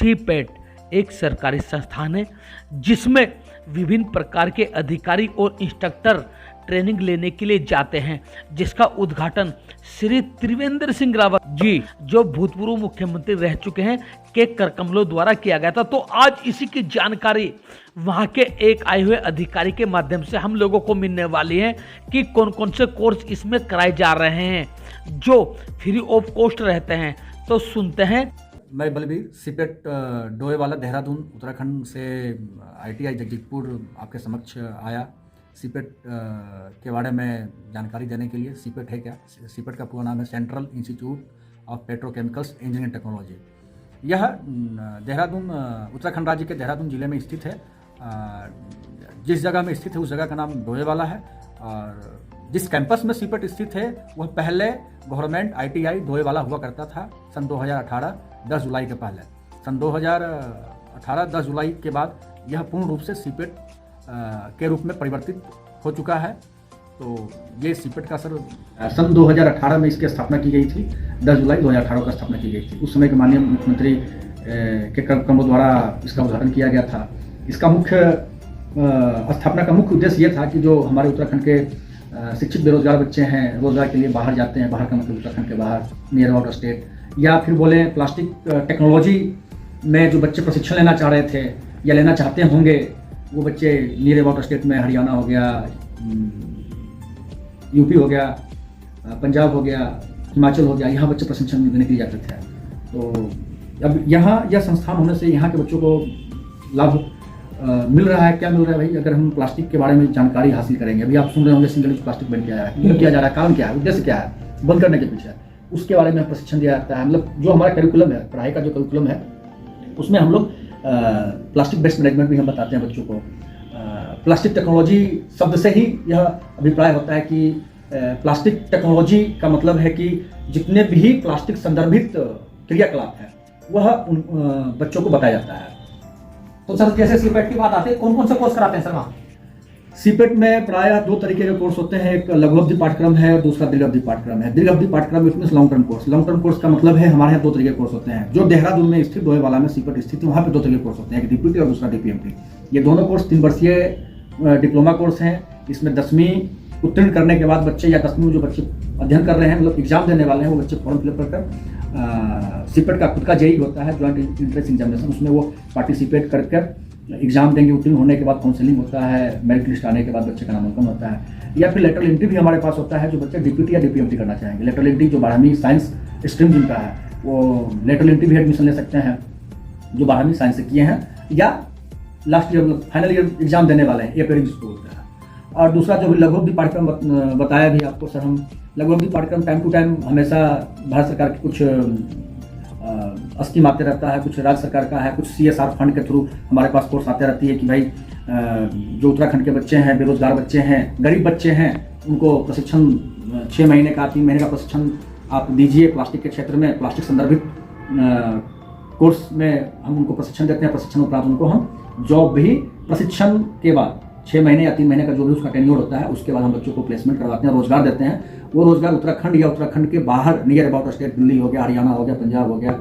CIPET एक सरकारी संस्थान है जिसमें विभिन्न प्रकार के अधिकारी और इंस्ट्रक्टर ट्रेनिंग लेने के लिए जाते हैं, जिसका उद्घाटन श्री त्रिवेंद्र सिंह रावत जी, जो भूतपूर्व मुख्यमंत्री रह चुके हैं, के करकमलों द्वारा किया गया था। तो आज इसी की जानकारी वहां के एक आए हुए अधिकारी के माध्यम से हम लोगों को मिलने वाली है कि कौन कौन से कोर्स इसमें कराए जा रहे हैं जो फ्री ऑफ कॉस्ट रहते हैं। तो सुनते हैं। मैं बलबीर सीपेट डोएवाला देहरादून उत्तराखंड से ITI जगजीतपुर आपके समक्ष आया सीपेट के बारे में जानकारी देने के लिए। सीपेट है क्या? सीपेट का पूरा नाम है central institute of petrochemicals engineering technology. यह देहरादून उत्तराखंड राज्य के देहरादून जिले में स्थित है। जिस जगह में स्थित है उस जगह का नाम डोएवाला है, और जिस कैंपस में सीपेट स्थित है वह पहले गवर्नमेंट ITI डोएवाला हुआ करता था सन 2018 10 जुलाई के पहले। सन 2018 10 जुलाई के बाद यह पूर्ण रूप से सीपेट के रूप में परिवर्तित हो चुका है। तो ये सीपेट का सन 2018 में इसकी स्थापना की गई थी। 10 जुलाई 2018 को स्थापना की गई थी। उस समय के माननीय मुख्यमंत्री के क्रमों द्वारा इसका उद्घाटन किया गया था। इसका स्थापना का मुख्य उद्देश्य ये था कि जो हमारे उत्तराखंड के शिक्षित बेरोजगार बच्चे हैं, रोजगार के लिए बाहर जाते हैं, बाहर का मतलब उत्तराखंड के बाहर, नियर अबाउट स्टेट, या फिर बोले प्लास्टिक टेक्नोलॉजी में जो बच्चे प्रशिक्षण लेना चाह रहे थे या लेना चाहते होंगे, वो बच्चे नियर अबाउट स्टेट में हरियाणा हो गया, UP हो गया, पंजाब हो गया, हिमाचल हो गया, यहाँ बच्चे प्रशिक्षण लेने के लिए जाते थे। तो अब यहाँ यह संस्थान होने से यहाँ के बच्चों को लाभ मिल रहा है। क्या मिल रहा है भाई? अगर हम प्लास्टिक के बारे में जानकारी हासिल करेंगे, अभी आप सुन रहे होंगे सिंगल यूज प्लास्टिक बंद किया किया जा रहा है, कारण क्या है, उद्देश्य क्या है बंद करने के पीछे, उसके बारे में प्रशिक्षण दिया जाता है। मतलब जो हमारा करिकुलम है, पढ़ाई का जो करिकुलम है, उसमें हम लोग प्लास्टिक बेस्ड मैनेजमेंट भी हम बताते हैं बच्चों को। प्लास्टिक टेक्नोलॉजी शब्द से ही यह अभिप्राय होता है कि प्लास्टिक टेक्नोलॉजी का मतलब है कि जितने भी प्लास्टिक संदर्भित क्रियाकलाप है वह उन बच्चों को बताया जाता है। तो सर जैसे सीपेट की बात आती है, कौन कौन से कोर्स कराते हैं सर वहाँ? सीपेट में प्रायः 2 तरीके के कोर्स होते हैं। एक लघु अवधि पाठ्यक्रम है और दूसरा दीर्घ अवधि पाठ्यक्रम है। दीर्घ अवधि पाठ्यक्रम it means long term course. Long term course का मतलब है हमारे यहाँ 2 तरीके के कोर्स होते हैं। जो देहरादून में स्थित डोएवाला में सीपेट स्थित है, वहाँ पे 2 तरीके के कोर्स होते हैं, एक DPT और दूसरा DPMT। ये दोनों कोर्स 3 वर्षीय डिप्लोमा कोर्स हैं। इसमें 10वीं उत्तीर्ण करने के बाद बच्चे या 10वीं में जो बच्चे अध्ययन कर रहे हैं, मतलब एग्जाम देने वाले हैं, वो बच्चे फॉर्म फिलअप कर सीपेट का खुद का JEE होता है, ज्वाइंट एंट्रेंस एग्जामिनेशन, उसमें वो पार्टिसिपेट कर एग्जाम देंगे। उत्तीर्ण होने के बाद काउंसलिंग होता है, मेरिट लिस्ट आने के बाद बच्चे का नामांकन होता है। या फिर लेटरल एंट्री भी हमारे पास होता है, जो बच्चे DPT या DPMT करना चाहेंगे। लेटरल एंट्री जो 12वीं साइंस स्ट्रीम जिनका है वो लेटरल एंट्री भी एडमिशन ले सकते हैं, जो 12वीं साइंस से किए हैं या last year final year exam देने वाले हैं, ये पेरेंट्स को होता है। और दूसरा जो भी लघु अवधि पाठ्यक्रम बताया भी आपको सर, हम लघु अवधि पाठ्यक्रम टाइम टू टाइम हमेशा भारत सरकार की कुछ स्कीम आते रहता है, कुछ राज्य सरकार का है, कुछ CSR फंड के थ्रू हमारे पास कोर्स आते रहती है कि भाई जो उत्तराखंड के बच्चे हैं, बेरोजगार बच्चे हैं, गरीब बच्चे हैं, उनको प्रशिक्षण 6 महीने का 3 महीने का प्रशिक्षण आप दीजिए प्लास्टिक के क्षेत्र में। प्लास्टिक संदर्भित कोर्स में हम उनको प्रशिक्षण देते हैं। प्रशिक्षण उपरांत उनको हम जॉब भी प्रशिक्षण के बाद 6 महीने या 3 महीने का जो भी उसका टेन्योर होता है, उसके बाद हम बच्चों को प्लेसमेंट करवाते हैं, रोजगार देते हैं। वो रोजगार उत्तराखंड या उत्तराखंड के बाहर नियर अबाउट स्टेट, दिल्ली हो गया, हरियाणा हो गया, पंजाब हो गया,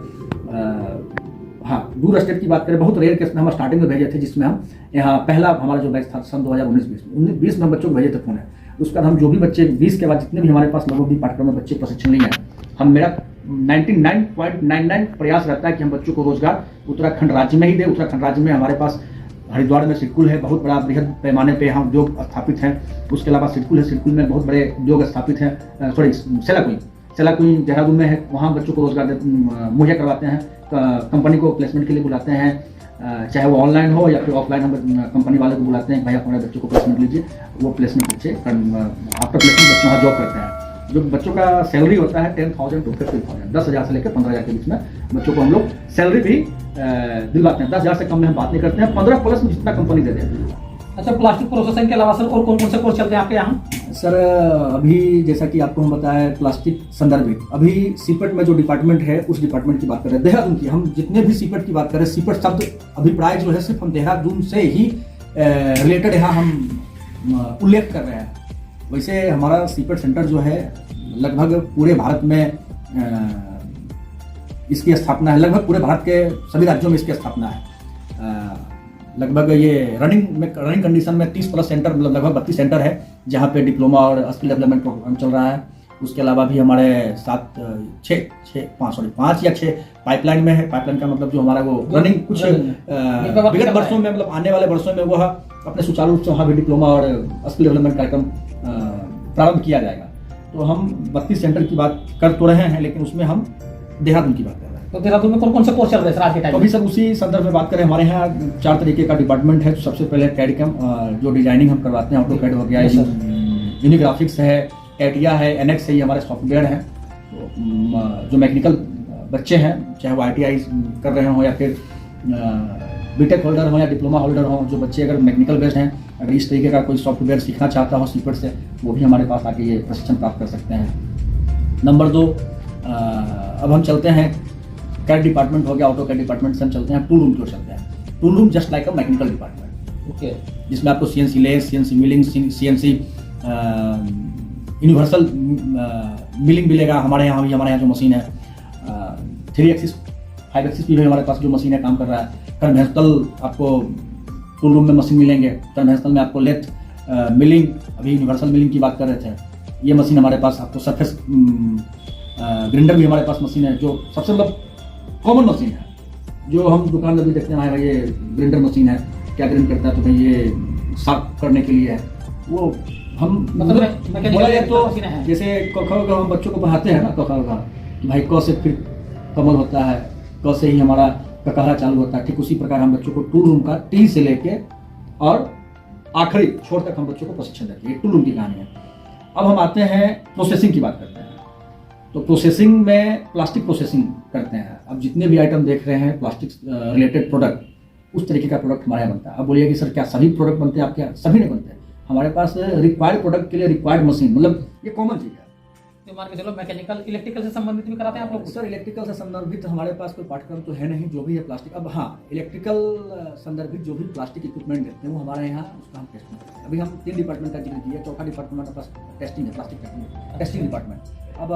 हाँ दूर स्टेट की बात करें, बहुत रेयर केस में हम स्टार्टिंग में भेजे थे, जिसमें हम यहाँ पहला हमारा जो बैच था सन 2019-20 में हम बच्चों को भेजे थे पुणे। उसके बाद हम जो भी बच्चे 20 के बाद जितने भी हमारे पास लघु अवधि पाठ्यक्रम में बच्चे प्रशिक्षण लिए हैं, हम मेरा 99.99 प्रयास रहता है कि हम बच्चों को रोजगार उत्तराखंड राज्य में ही दें। उत्तराखंड राज्य में हमारे पास हरिद्वार में सिडकुल है, बहुत बड़ा बृहद पैमाने पे यहाँ उद्योग स्थापित हैं। उसके अलावा सिडकुल है, सिडकुल में बहुत बड़े उद्योग स्थापित हैं। सेलाकुई देहरादून में है, वहाँ बच्चों को रोजगार मुहैया करवाते हैं। कंपनी को प्लेसमेंट के लिए बुलाते हैं, चाहे वो ऑनलाइन हो या फिर ऑफलाइन, हम कंपनी वाले को बुलाते हैं, भाई हमारे बच्चों को प्लेसमेंट लीजिए। वो प्लेसमेंट बच्चे आफ्टर प्लेसमेंट बच्चे वहाँ जॉब करते हैं। जो बच्चों का सैलरी होता है 10,000 to 15,000, 10,000 से लेकर 15,000 के बीच में बच्चों को हम लोग सैलरी भी दिलवाते हैं। 10,000 से कम में हम बात नहीं करते हैं, 15 प्लस में जितना कंपनी दे देती है। अच्छा, प्लास्टिक प्रोसेसिंग के अलावा सर और कौन कौन से कोर्स चलते हैं आपके यहाँ? सर अभी जैसा कि आपको हम बताया प्लास्टिक संदर्भित, अभी सीपेट में जो डिपार्टमेंट है उस डिपार्टमेंट की बात कर रहे हैं देहरादून की। हम जितने भी सीपेट की बात करें, सीपेट शब्द अभिप्राय जो है सिर्फ हम देहरादून से ही रिलेटेड यहाँ हम उल्लेख कर रहे हैं। वैसे हमारा सीपेट सेंटर जो है लगभग पूरे भारत में इसकी स्थापना है। लगभग पूरे भारत के सभी राज्यों में इसकी स्थापना है। लगभग ये रनिंग कंडीशन में 30+ सेंटर, मतलब लगभग 32 सेंटर है जहाँ पे डिप्लोमा और स्किल डेवलपमेंट प्रोग्राम चल रहा है। उसके अलावा भी हमारे 5 या 6 पाइपलाइन में है। पाइपलाइन का मतलब जो हमारा वो रनिंग कुछ विगत वर्षों में, मतलब आने वाले वर्षों में वह अपने सुचारू रूप से वहाँ भी डिप्लोमा और स्किल डेवलपमेंट कार्यक्रम प्रारंभ किया जाएगा। तो हम 32 सेंटर की बात कर तो रहे हैं, लेकिन उसमें हम देहरादून की बात कर रहे हैं। तो देहरादून में कौन कौन से कोर्स चल रहे हैं सर आज के टाइम तो में? अभी सर उसी संदर्भ में बात करें, हमारे यहाँ 4 तरीके का डिपार्टमेंट है। सबसे पहले कैड कैम, जो डिजाइनिंग हम करवाते हैं, ऑटो कैड हो गया, यूनिग्राफिक्स है, कैटिया है, एनएक्स है, ये हमारे सॉफ्टवेयर हैं। तो जो मैकेनिकल बच्चे हैं, चाहे वो ITI कर रहे हों या फिर बीटेक होल्डर हों या डिप्लोमा होल्डर हों, जो बच्चे अगर मैकेनिकल बेस्ड हैं, अगर इस तरीके का कोई सॉफ्टवेयर सीखना चाहता हो सीपेट से, वो भी हमारे पास आके ये प्रशिक्षण प्राप्त कर सकते हैं। नंबर 2, अब हम चलते हैं कैड डिपार्टमेंट हो गया, ऑटो कैड डिपार्टमेंट से हम चलते हैं टूल रूम की ओर चलते हैं। Tool room just like a mechanical department, okay, जिसमें आपको CNC less, CNC milling, CNC universal milling मिलेगा। हमारे यहाँ जो मशीन है 3 एक्सिस 5 एक्सिस भी हमारे पास जो मशीन है काम कर रहा है। कन्वेंशनल आपको टूल रूम में मशीन मिलेंगे। कन्वेंशनल में आपको लेथ मिलिंग, अभी यूनिवर्सल मिलिंग की बात कर रहे थे, ये मशीन हमारे पास। आपको सरफेस ग्राइंडर भी हमारे पास मशीन है, जो सबसे मतलब कॉमन मशीन है, जो हम दुकान में भी देखते हैं। ये ग्राइंडर मशीन है, क्या ग्राइंड करता है, तो भाई ये साफ करने के लिए है। वो हम मतलब बोला जाए तो जैसे क ख हम बच्चों को पढ़ाते हैं ना, क ख भाई क से फिर कमल होता है, क से ही हमारा ककहरा चालू होता है। ठीक उसी प्रकार हम बच्चों को टूल रूम का T से लेके और आखिरी छोर तक हम बच्चों को प्रशिक्षण देते हैं। टूल रूम की कहानी है। अब हम आते हैं प्रोसेसिंग की बात करते हैं। तो प्रोसेसिंग में प्लास्टिक प्रोसेसिंग करते हैं। अब जितने भी आइटम देख रहे हैं प्लास्टिक रिलेटेड प्रोडक्ट, उस तरीके का प्रोडक्ट हमारे यहाँ बनता है। अब बोलिए कि सर क्या सभी प्रोडक्ट बनते हैं आपके यहाँ? सभी नहीं बनते हैं। हमारे पास रिक्वायर्ड प्रोडक्ट के लिए रिक्वायर्ड मशीन, मतलब ये कॉमन चीज़ है। तो मान के चलो मैकेनिकल इलेक्ट्रिकल से संबंधित भी कराते हैं आप लोग? सर इलेक्ट्रिकल से संदर्भित हमारे पास कोई पाठ्यक्रम तो है नहीं, जो भी है प्लास्टिक। अब हाँ, इलेक्ट्रिकल संदर्भित जो भी प्लास्टिक इक्विपमेंट देते हैं वो हमारे यहाँ उसका हम टेस्टिंग करते हैं। अभी हम 3 डिपार्टमेंट का जिक्र किया, चौथा डिपार्टमेंट हमारे पास टेस्टिंग है, प्लास्टिक टेस्टिंग डिपार्टमेंट। अब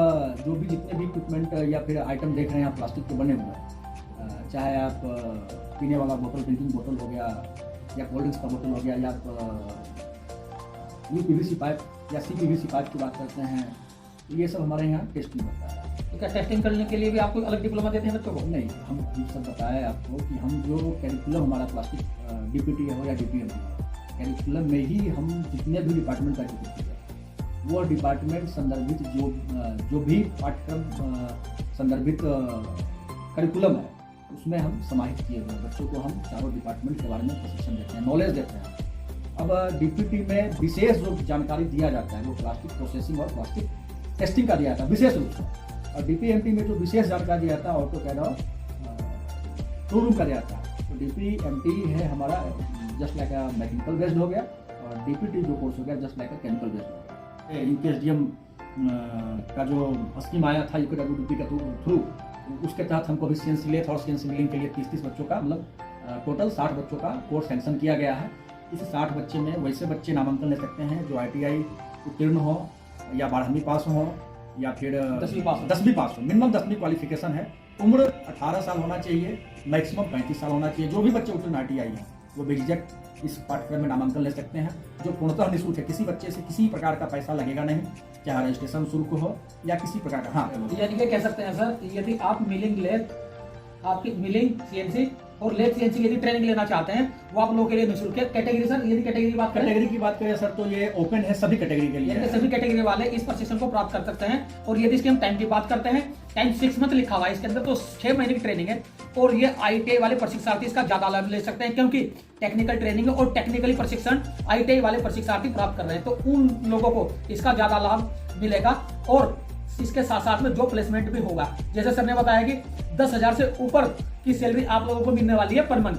जो भी जितने भी इक्विपमेंट या फिर आइटम देख रहे हैं आप प्लास्टिक के बने हुए हैं, चाहे आप पीने वाला बोतल, ड्रिंकिंग बोतल हो गया, या कोल्ड ड्रिंक्स का बोतल हो गया, या आप PVC पाइप या CPVC पाइप की बात करते हैं, ये सब हमारे यहाँ टेस्टिंग होता है। तो क्या टेस्टिंग करने के लिए भी आपको अलग डिप्लोमा देते हैं बच्चों को? नहीं, हम सब बताया आपको कि हम जो कैरिकुलम हमारा प्लास्टिक DPT हो या DPM कैरिकुलम में ही हम जितने भी डिपार्टमेंट का जिक्र किया, वो डिपार्टमेंट संदर्भित जो भी पाठ्यक्रम संदर्भित करिकुलम है, उसमें हम समाहित किए हुए बच्चों को हम चारों डिपार्टमेंट के बारे में प्रशिक्षण देते हैं, नॉलेज देते हैं। अब DPT में विशेष जो जानकारी दिया जाता है वो प्लास्टिक प्रोसेसिंग और प्लास्टिक टेस्टिंग का दिया जाता है विशेष रूप से। और DPMT में जो विशेष जानकारी दिया जाता है ऑटो कैड और टूल रूम का दिया जाता है। तो DPMT है हमारा just like a mechanical based हो गया, और DPT जो कोर्स हो गया just like a chemical based हो गया। UKSDM का जो स्कीम आया था UKWDP के थ्रू, उसके तहत हमको अभी CNC लेथ और CNC मिलिंग के लिए 30 बच्चों का, मतलब टोटल 60 बच्चों का कोर्स सैंक्शन किया गया है। इस 60 बच्चे में वैसे बच्चे नामांकन ले सकते हैं जो ITI उत्तीर्ण हो, या 12वीं पास हो, या फिर 10वीं पास हो। मिनिमम 10वीं क्वालिफिकेशन है। उम्र 18 साल होना चाहिए, मैक्सिमम 35 साल होना चाहिए। जो भी बच्चे उत्तीर्ण ITI हैं वो बेझिझक इस पाठ्यक्रम में नामांकन ले सकते हैं, जो पूर्णतः निःशुल्क है। किसी बच्चे से किसी प्रकार का पैसा लगेगा नहीं, चाहे रजिस्ट्रेशन शुल्क हो या किसी प्रकार का। हाँ, यानी कि कह सकते हैं सर, यदि आप मिलिंग लेथ, आपकी मिलिंग CNC और लेथ CNC यदि ट्रेनिंग लेना चाहते हैं, वो आप लोगों के लिए निःशुल्क है। कैटेगरी सर, यदि कैटेगरी की बात करें सर, तो ये ओपन है सभी कैटेगरी के लिए। यानी सभी कैटेगरी वाले इस प्रशिक्षण को प्राप्त कर सकते हैं। और यदि इसकी हम टाइम की बात करते हैं, टाइम 6 मंथ लिखा हुआ है इसके अंदर, तो 6 महीने की ट्रेनिंग है। और ये ITI वाले प्रशिक्षणार्थी इसका ज्यादा लाभ ले सकते हैं, क्योंकि टेक्निकल ट्रेनिंग और टेक्निकली प्रशिक्षण ITI वाले प्रशिक्षणार्थी प्राप्त कर रहे हैं, तो उन लोगों को इसका ज्यादा लाभ मिलेगा। और इसके साथ साथ में जो प्लेसमेंट भी होगा, जैसे सर ने बताया कि 10,000 से ऊपर की सैलरी आप लोगों को मिलने वाली है पर मंथ।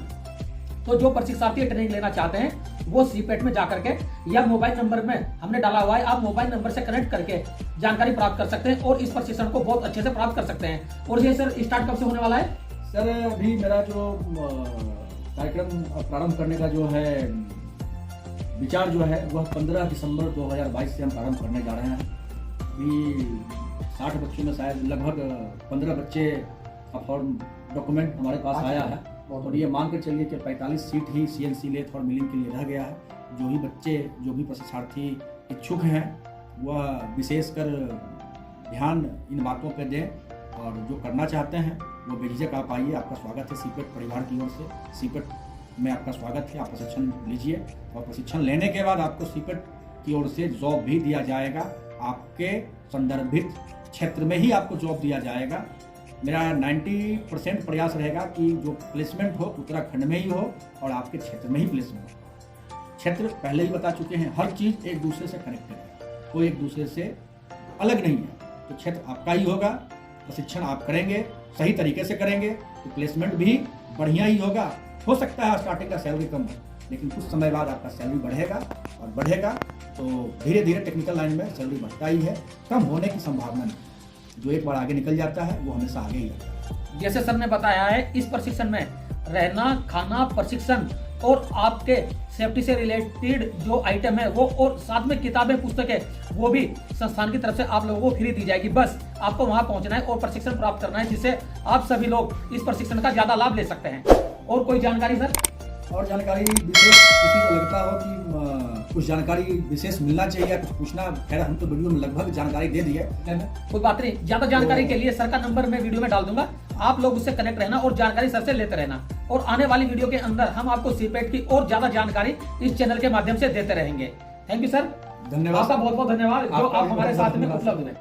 तो जो प्रशिक्षणार्थी ट्रेनिंग लेना चाहते हैं वो सीपेट में जाकर के, या मोबाइल नंबर में हमने डाला हुआ है, आप मोबाइल नंबर से कनेक्ट करके जानकारी प्राप्त कर सकते हैं और इस प्रशिक्षण को बहुत अच्छे से प्राप्त कर सकते हैं। और ये सर स्टार्ट कब से होने वाला है? सर अभी मेरा जो कार्यक्रम प्रारंभ करने का जो है विचार जो है वह 15 दिसंबर 2022 से हम प्रारंभ करने जा रहे हैं। अभी 60 बच्चों में शायद लगभग 15 बच्चे का फॉर्म डॉक्यूमेंट हमारे पास आया है और ये मान कर चलिए कि 45 सीट ही CNC लेथ और मिलिंग के लिए रह गया है। जो भी बच्चे, जो भी प्रशिक्षार्थी इच्छुक हैं वह विशेषकर ध्यान इन बातों पर दें और जो करना चाहते हैं वो बेझिझक आप आइए। आपका स्वागत है सीपेट परिवार की ओर से। सीपेट में आपका स्वागत है। आप प्रशिक्षण लीजिए और प्रशिक्षण लेने के बाद आपको सीपेट की ओर से जॉब भी दिया जाएगा। आपके संदर्भित क्षेत्र में ही आपको जॉब दिया जाएगा। मेरा 90% प्रयास रहेगा कि जो प्लेसमेंट हो उत्तराखंड में ही हो और आपके क्षेत्र में ही प्लेसमेंट हो। क्षेत्र पहले ही बता चुके हैं, हर चीज़ एक दूसरे से कनेक्टेड है, कोई एक दूसरे से अलग नहीं है। तो क्षेत्र आपका ही होगा। प्रशिक्षण आप करेंगे, सही तरीके से करेंगे तो प्लेसमेंट भी बढ़िया ही होगा। हो सकता है स्टार्टिंग का सैलरी कम हो, लेकिन कुछ समय बाद आपका सैलरी बढ़ेगा और बढ़ेगा तो धीरे धीरे टेक्निकल लाइन में सैलरी बढ़ता ही है। कम होने की संभावना नहीं। जो एक बार आगे निकल जाता है वो हमेशा आगे ही रहता है। जैसे सर ने बताया है, इस प्रशिक्षण में रहना, खाना, प्रशिक्षण और आपके सेफ्टी से रिलेटेड जो आइटम है वो, और साथ में किताबें, पुस्तकें, वो भी संस्थान की तरफ से आप लोगों को फ्री दी जाएगी। बस आपको वहां पहुंचना है और प्रशिक्षण प्राप्त करना है, जिससे आप सभी लोग इस प्रशिक्षण का ज्यादा लाभ ले सकते हैं। और कोई जानकारी सर? और जानकारी विशेष किसी को लगता हो कि कुछ जानकारी विशेष मिलना चाहिए, कुछ पूछना, खैर हम तो वीडियो में लगभग जानकारी दे दी है। कोई बात नहीं, ज्यादा जानकारी के लिए सर का नंबर मैं वीडियो में डाल दूंगा। आप लोग उससे कनेक्ट रहना और जानकारी सर से लेते रहना। और आने वाली वीडियो के अंदर हम आपको सीपेट की और ज्यादा जानकारी इस चैनल के माध्यम से देते रहेंगे। थैंक यू सर, धन्यवाद। आपका बहुत बहुत धन्यवाद जो आप हमारे साथ में उपलब्ध हुए।